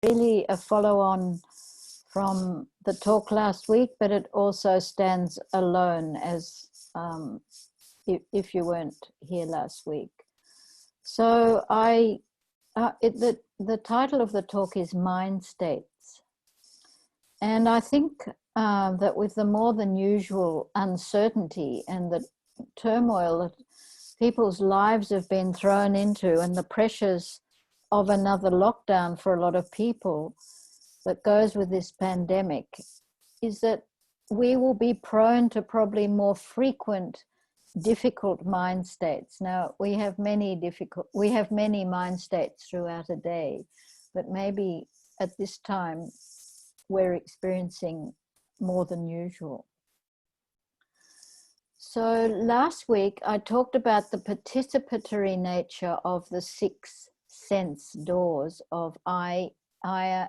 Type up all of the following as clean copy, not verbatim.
really a follow-on from the talk last week, but it also stands alone as if you weren't here last week. So the title of the talk is Mindstates. And I think that with the more than usual uncertainty and the turmoil that people's lives have been thrown into, and the pressures of another lockdown for a lot of people that goes with this pandemic, is that we will be prone to probably more frequent difficult mind states. Now, we have many mind states throughout a day, but maybe at this time we're experiencing more than usual. So last week I talked about the participatory nature of the 6 sense doors of eye, ear,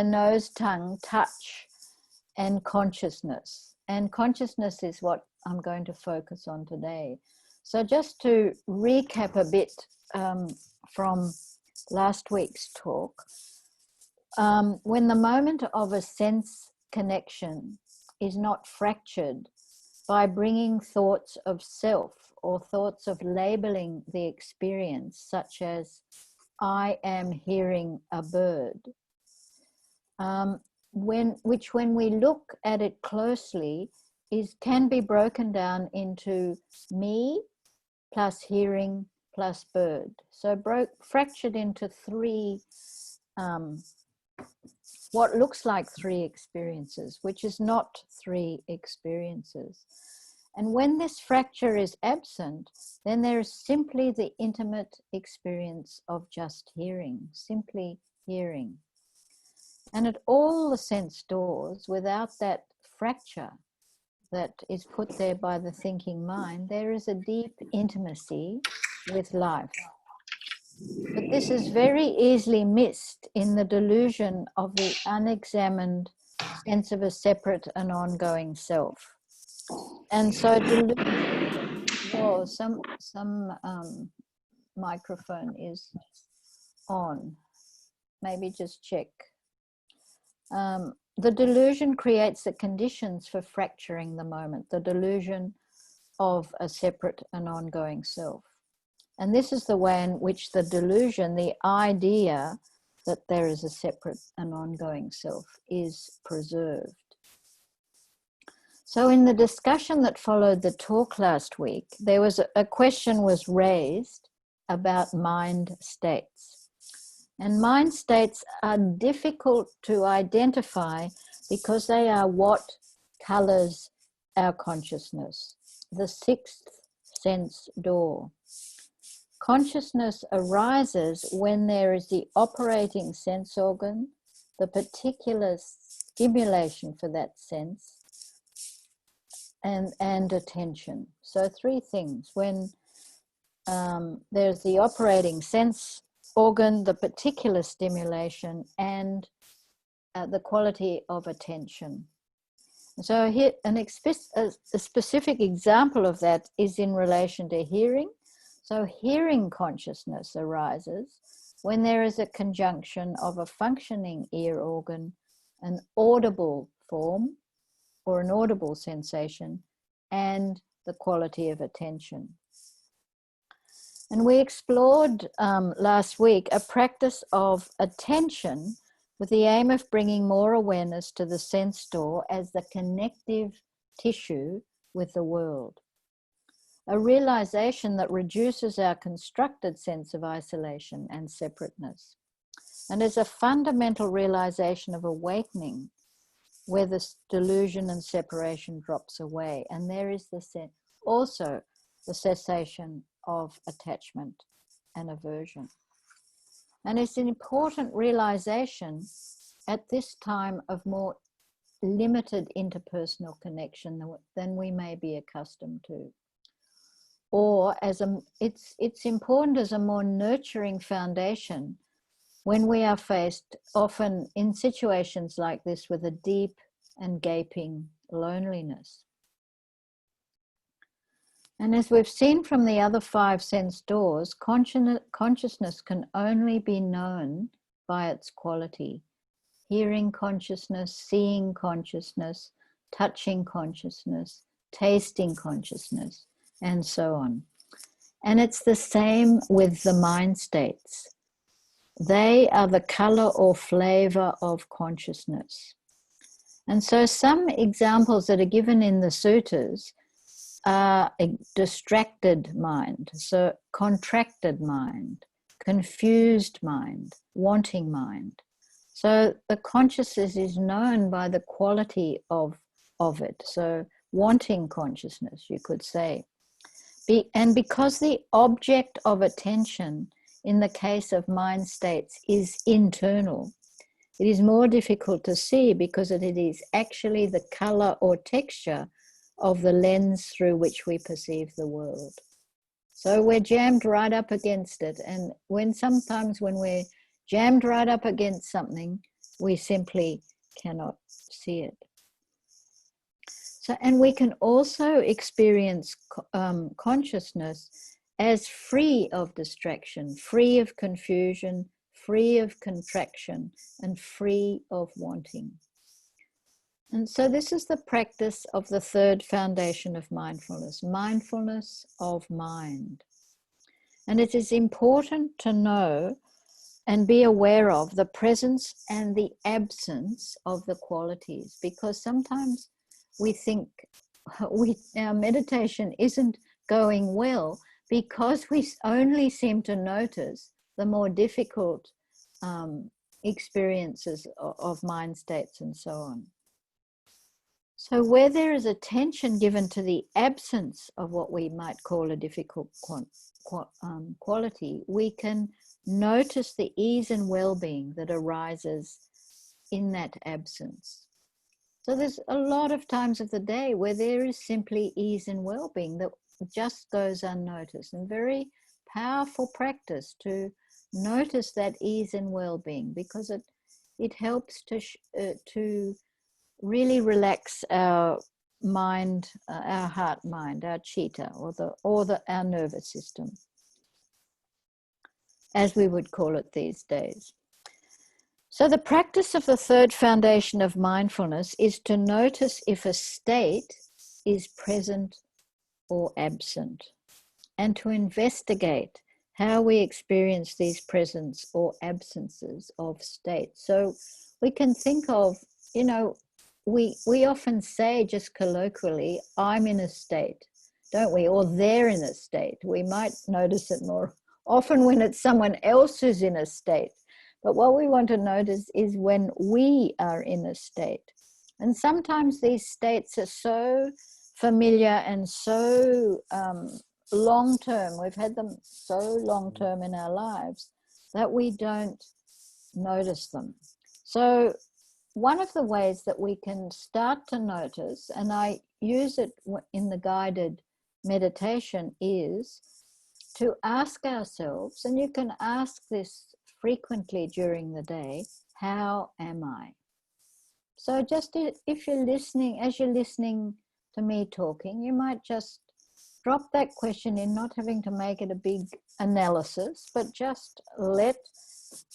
nose, tongue, touch, and consciousness. And consciousness is what I'm going to focus on today. So just to recap a bit from last week's talk, when the moment of a sense connection is not fractured by bringing thoughts of self or thoughts of labeling the experience, such as I am hearing a bird, which when we look at it closely can be broken down into me plus hearing plus bird. So fractured into 3 what looks like 3 experiences, which is not 3 experiences. And when this fracture is absent, then there is simply the intimate experience of just hearing, simply hearing. And at all the sense doors, without that fracture that is put there by the thinking mind, there is a deep intimacy with life. But this is very easily missed in the delusion of the unexamined sense of a separate and ongoing self. And so some microphone is on. Maybe just check. The delusion creates the conditions for fracturing the moment, the delusion of a separate and ongoing self. And this is the way in which the delusion, the idea that there is a separate and ongoing self, is preserved. So in the discussion that followed the talk last week, there was a question was raised about mind states. And mind states are difficult to identify because they are what colors our consciousness, the 6th sense door. Consciousness arises when there is the operating sense organ, the particular stimulation for that sense, and attention. So 3 things. When there's the operating sense organ, the particular stimulation, and the quality of attention. So here, a specific example of that is in relation to hearing. So hearing consciousness arises when there is a conjunction of a functioning ear organ, an audible form or an audible sensation, and the quality of attention. And we explored last week a practice of attention with the aim of bringing more awareness to the sense door as the connective tissue with the world. A realization that reduces our constructed sense of isolation and separateness, and is a fundamental realization of awakening where this delusion and separation drops away. And there is also the cessation of attachment and aversion. And it's an important realization at this time of more limited interpersonal connection than we may be accustomed to. Or it's important as a more nurturing foundation when we are faced often in situations like this with a deep and gaping loneliness. And as we've seen from the other 5 sense doors, consciousness can only be known by its quality. Hearing consciousness, seeing consciousness, touching consciousness, tasting consciousness, and so on. And it's the same with the mind states. They are the color or flavor of consciousness. And so some examples that are given in the suttas are a distracted mind, so contracted mind, confused mind, wanting mind. So the consciousness is known by the quality of it. So wanting consciousness, you could say. And because the object of attention in the case of mind states is internal, it is more difficult to see because it is actually the color or texture of the lens through which we perceive the world. So we're jammed right up against it. And sometimes when we're jammed right up against something, we simply cannot see it. So, and we can also experience consciousness as free of distraction, free of confusion, free of contraction, and free of wanting. And so this is the practice of the third foundation of mindfulness, mindfulness of mind. And it is important to know and be aware of the presence and the absence of the qualities, because sometimes we think our meditation isn't going well because we only seem to notice the more difficult experiences of mind states and so on. So where there is attention given to the absence of what we might call a difficult quality, we can notice the ease and well-being that arises in that absence. So there's a lot of times of the day where there is simply ease and well-being that just goes unnoticed, and very powerful practice to notice that ease and well-being, because it helps to really relax our mind, our heart mind, our chitta, or our nervous system, as we would call it these days. So the practice of the third foundation of mindfulness is to notice if a state is present or absent, and to investigate how we experience these presence or absences of states. So we can think of, we often say just colloquially, I'm in a state, don't we? Or they're in a state. We might notice it more often when it's someone else who's in a state. But what we want to notice is when we are in a state. And sometimes these states are so familiar and so long-term, we've had them so long-term in our lives that we don't notice them. So one of the ways that we can start to notice, and I use it in the guided meditation, is to ask ourselves, and you can ask this frequently during the day, how am I? So just if you're listening, as you're listening to me talking, you might just drop that question in, not having to make it a big analysis, but just let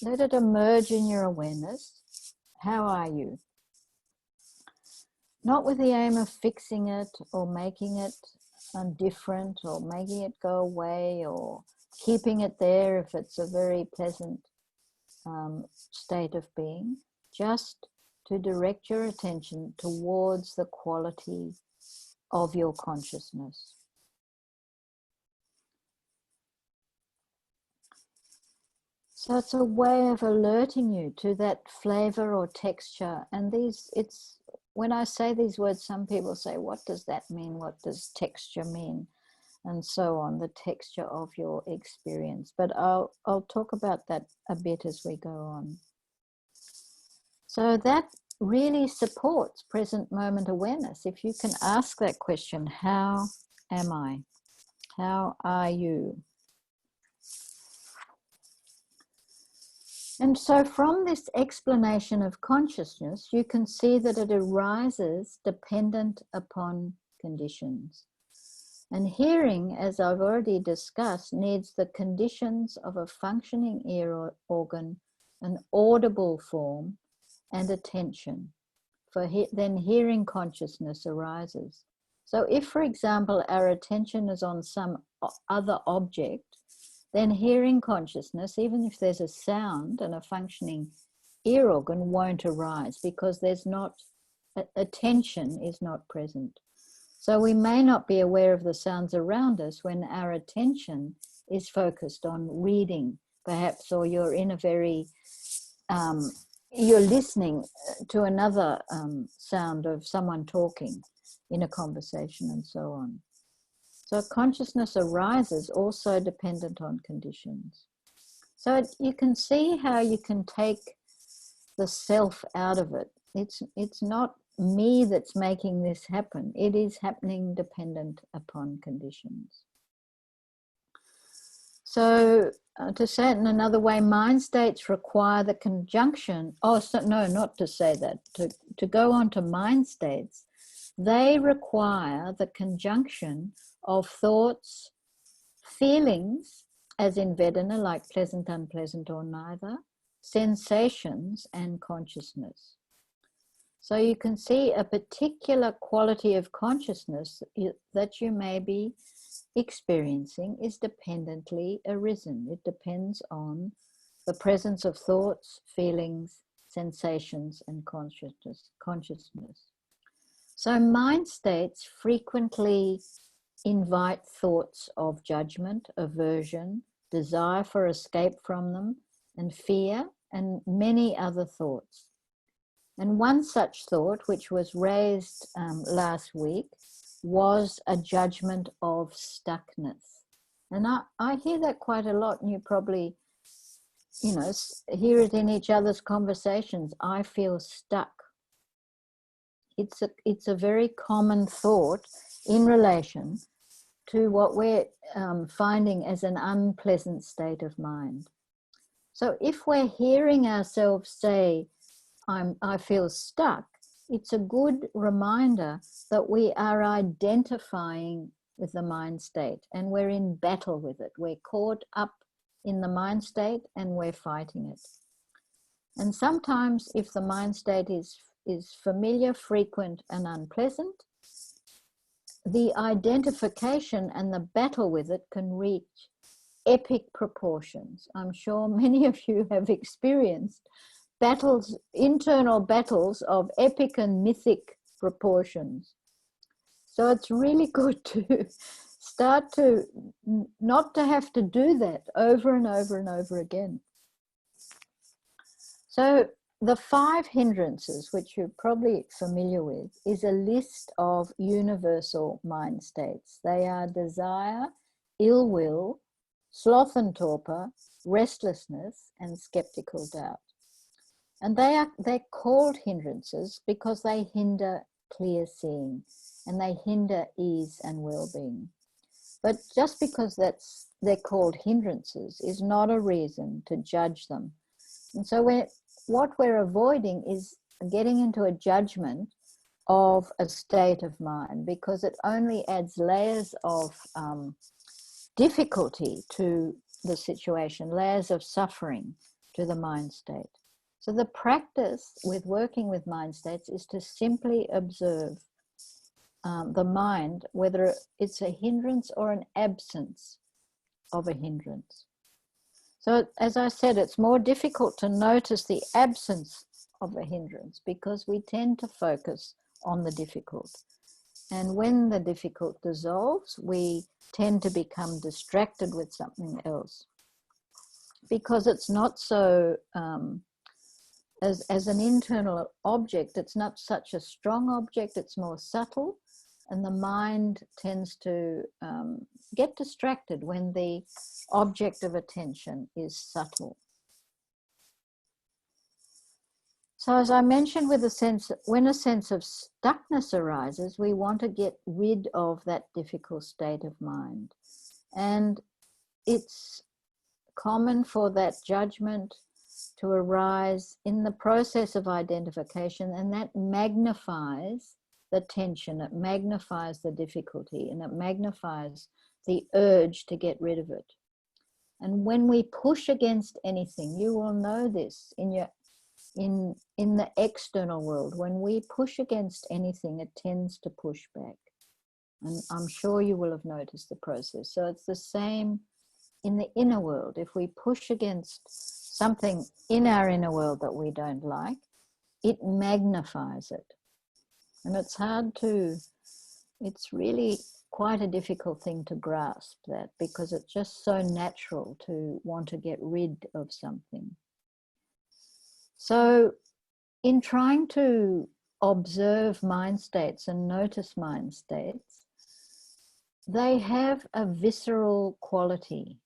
it emerge in your awareness. How are you? Not with the aim of fixing it or making it different or making it go away or keeping it there if it's a very pleasant state of being, just to direct your attention towards the quality of your consciousness. So it's a way of alerting you to that flavor or texture. And when I say these words, some people say, what does that mean? What does texture mean? And so on, the texture of your experience. But I'll talk about that a bit as we go on. So that really supports present moment awareness. If you can ask that question, how am I? How are you? And so from this explanation of consciousness, you can see that it arises dependent upon conditions. And hearing, as I've already discussed, needs the conditions of a functioning ear organ an audible form, and attention. Then hearing consciousness arises. So if, for example, our attention is on some other object, then hearing consciousness, even if there's a sound and a functioning ear organ, won't arise because there's not, attention is not present. So we may not be aware of the sounds around us when our attention is focused on reading, perhaps, or you're in a very, you're listening to another sound of someone talking in a conversation and so on. So consciousness arises also dependent on conditions. So you can see how you can take the self out of it. It's not me that's making this happen. It is happening dependent upon conditions. So to say it in another way, mind states require the conjunction, not to say that, to go on to mind states, they require the conjunction of thoughts, feelings, as in Vedana, like pleasant, unpleasant, or neither, sensations, and consciousness. So you can see a particular quality of consciousness that you may be experiencing is dependently arisen. It depends on the presence of thoughts, feelings, sensations, and consciousness. So mind states frequently invite thoughts of judgment, aversion, desire for escape from them, and fear, and many other thoughts. And one such thought, which was raised last week, was a judgment of stuckness. And I hear that quite a lot, and you probably, hear it in each other's conversations. I feel stuck. It's a very common thought in relation to what we're finding as an unpleasant state of mind. So if we're hearing ourselves say, I feel stuck, it's a good reminder that we are identifying with the mind state and we're in battle with it. We're caught up in the mind state and we're fighting it. And sometimes if the mind state is familiar, frequent, and unpleasant, the identification and the battle with it can reach epic proportions. I'm sure many of you have experienced battles, internal battles of epic and mythic proportions. So it's really good to start to not to have to do that over and over and over again. So the 5 hindrances, which you're probably familiar with, is a list of universal mind states. They are desire, ill will, sloth and torpor, restlessness, and skeptical doubt. And they're called hindrances because they hinder clear seeing and they hinder ease and well-being. But just because they're called hindrances is not a reason to judge them. And so what we're avoiding is getting into a judgment of a state of mind, because it only adds layers of difficulty to the situation, layers of suffering to the mind state. So the practice with working with mind states is to simply observe the mind, whether it's a hindrance or an absence of a hindrance. So as I said, it's more difficult to notice the absence of a hindrance because we tend to focus on the difficult. And when the difficult dissolves, we tend to become distracted with something else because it's not so, as an internal object, it's not such a strong object, it's more subtle. And the mind tends to get distracted when the object of attention is subtle. So as I mentioned, when a sense of stuckness arises, we want to get rid of that difficult state of mind. And it's common for that judgment to arise in the process of identification, and that magnifies the tension, it magnifies the difficulty, and it magnifies the urge to get rid of it. And when we push against anything, you will know this in the external world. When we push against anything, it tends to push back. And I'm sure you will have noticed the process. So it's the same in the inner world. If we push against something in our inner world that we don't like, it magnifies it. And it's really quite a difficult thing to grasp that, because it's just so natural to want to get rid of something. So in trying to observe mind states and notice mind states, they have a visceral quality,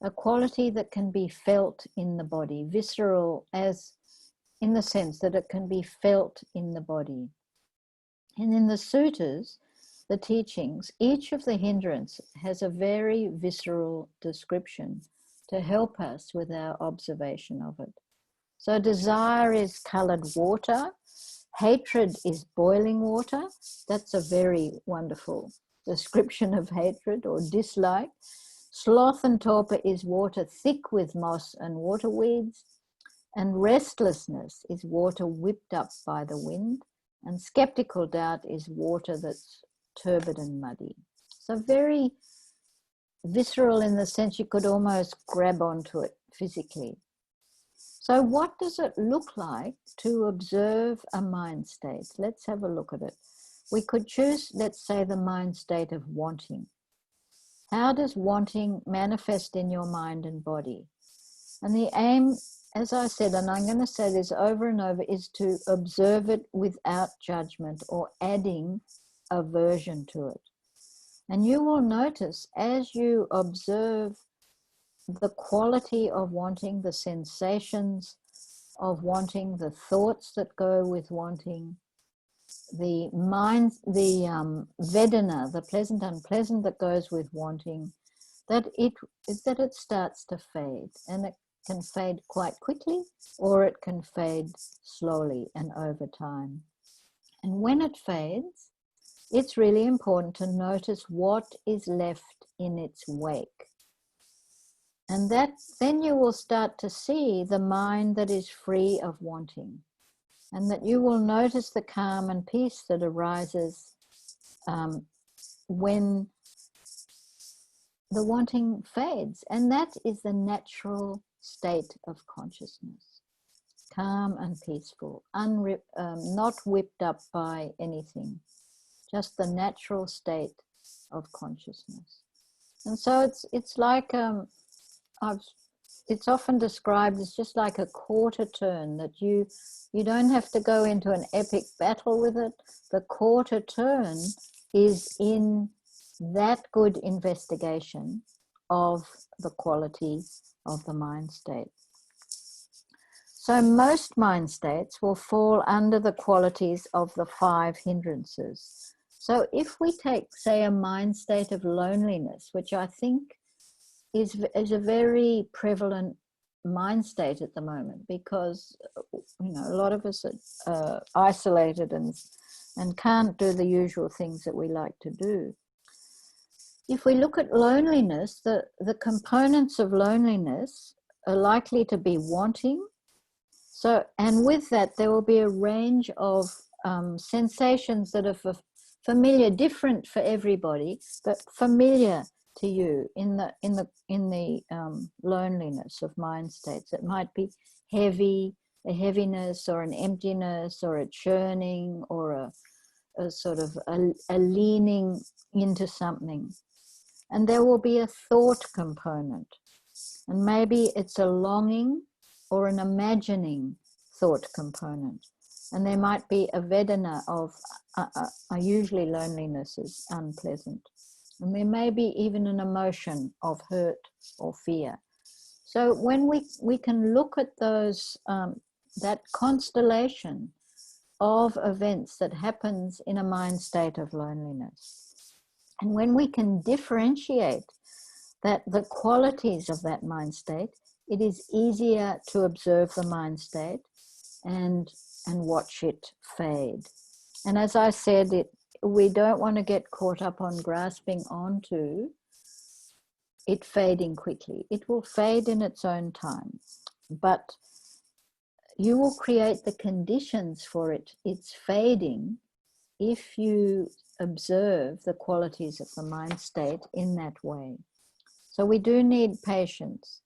a quality that can be felt in the body, visceral as in the sense that it can be felt in the body. And in the suttas, the teachings, each of the hindrances has a very visceral description to help us with our observation of it. So desire is colored water, hatred is boiling water. That's a very wonderful description of hatred or dislike. Sloth and torpor is water thick with moss and water weeds. And restlessness is water whipped up by the wind. And skeptical doubt is water that's turbid and muddy. So very visceral in the sense you could almost grab onto it physically. So what does it look like to observe a mind state? Let's have a look at it. We could choose, let's say, the mind state of wanting. How does wanting manifest in your mind and body? And the aim, as I said, and I'm going to say this over and over, is to observe it without judgment or adding aversion to it. And you will notice as you observe the quality of wanting, the sensations of wanting, the thoughts that go with wanting, the mind, the vedana, the pleasant, unpleasant that goes with wanting, that it starts to fade. And it can fade quite quickly, or it can fade slowly and over time. And when it fades, it's really important to notice what is left in its wake. And that then you will start to see the mind that is free of wanting, and that you will notice the calm and peace that arises when the wanting fades. And that is the natural state of consciousness, calm and peaceful, not whipped up by anything, just the natural state of consciousness. And so it's like it's often described as just like a quarter turn, that you don't have to go into an epic battle with it. The quarter turn is in that good investigation of the quality of the mind state. So most mind states will fall under the qualities of the 5 hindrances. So if we take, say, a mind state of loneliness, which I think is a very prevalent mind state at the moment, because a lot of us are isolated and can't do the usual things that we like to do. If we look at loneliness, the components of loneliness are likely to be wanting. So, and with that, there will be a range of sensations that are familiar, different for everybody, but familiar to you in the loneliness of mind states. It might be heavy, a heaviness, or an emptiness, or a churning, or a sort of a leaning into something. And there will be a thought component, and maybe it's a longing or an imagining thought component. And there might be a vedana of, usually loneliness is unpleasant. And there may be even an emotion of hurt or fear. So when we can look at those, that constellation of events that happens in a mind state of loneliness, and when we can differentiate the qualities of that mind state, it is easier to observe the mind state and watch it fade. And as I said, we don't want to get caught up on grasping onto it fading quickly. It will fade in its own time, but you will create the conditions for its fading if you observe the qualities of the mind state in that way. So we do need patience,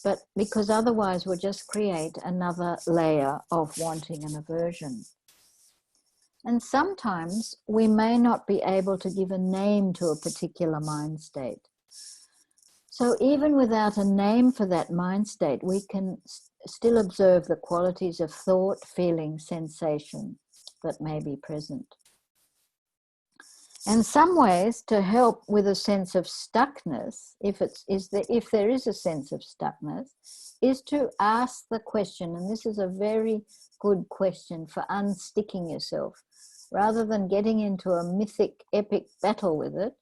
but because otherwise we'll just create another layer of wanting and aversion. And sometimes we may not be able to give a name to a particular mind state. So even without a name for that mind state, we can still observe the qualities of thought, feeling, sensation that may be present. And some ways to help with a sense of stuckness, if there is a sense of stuckness, is to ask the question, and this is a very good question for unsticking yourself. Rather than getting into a mythic, epic battle with it,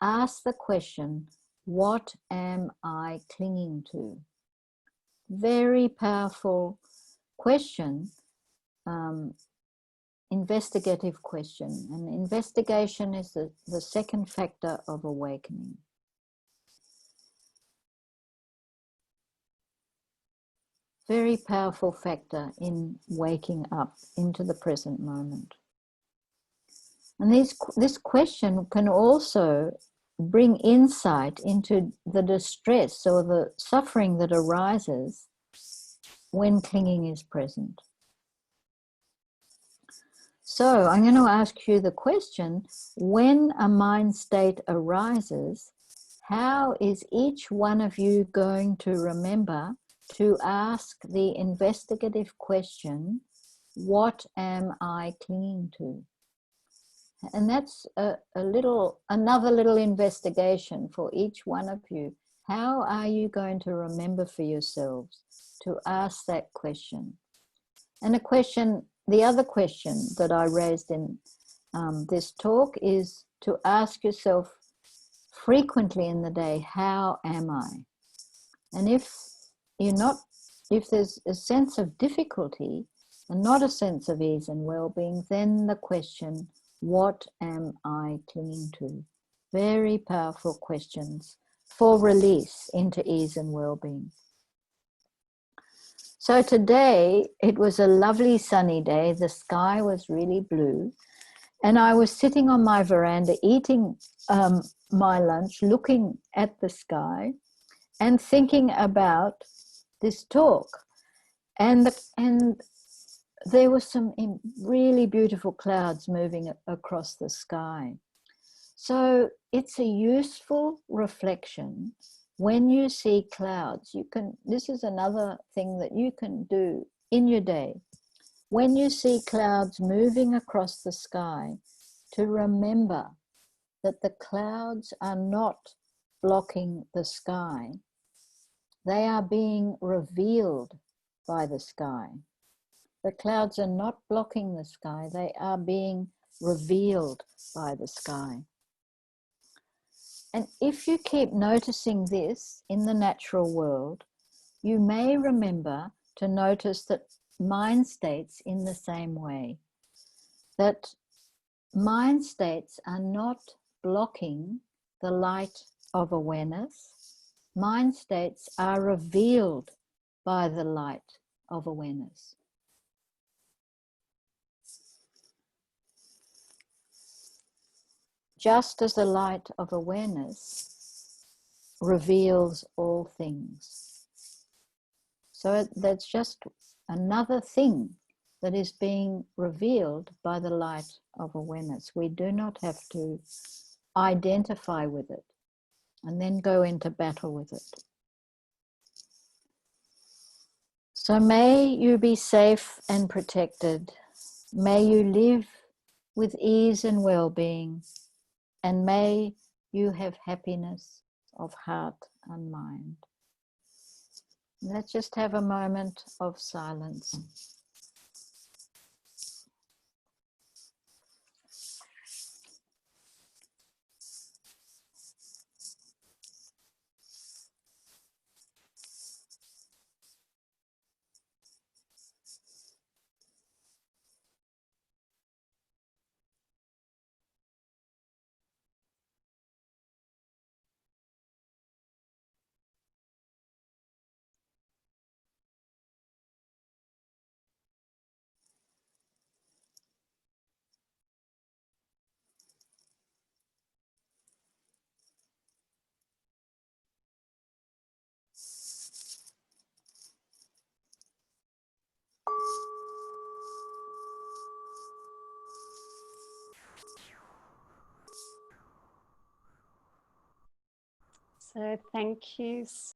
ask the question, what am I clinging to? Very powerful question, investigative question. And investigation is the second factor of awakening. Very powerful factor in waking up into the present moment. And this question can also bring insight into the distress or the suffering that arises when clinging is present. So I'm going to ask you the question, when a mind state arises, how is each one of you going to remember to ask the investigative question, what am I clinging to? And that's another little investigation for each one of you. How are you going to remember for yourselves to ask that question? And the other question that I raised in this talk is to ask yourself frequently in the day, how am I? And if there's a sense of difficulty and not a sense of ease and well-being, then the question, what am I clinging to? Very powerful questions for release into ease and well-being. So today, it was a lovely sunny day. The sky was really blue. And I was sitting on my veranda eating my lunch, looking at the sky and thinking about this talk. And there were some really beautiful clouds moving across the sky. So it's a useful reflection. When you see clouds, this is another thing that you can do in your day. When you see clouds moving across the sky, to remember that the clouds are not blocking the sky. They are being revealed by the sky. The clouds are not blocking the sky, they are being revealed by the sky. And if you keep noticing this in the natural world, you may remember to notice that mind states in the same way. That mind states are not blocking the light of awareness. Mind states are revealed by the light of awareness. Just as the light of awareness reveals all things. So that's just another thing that is being revealed by the light of awareness. We do not have to identify with it and then go into battle with it. So may you be safe and protected. May you live with ease and well-being. And may you have happiness of heart and mind. Let's just have a moment of silence. So thank you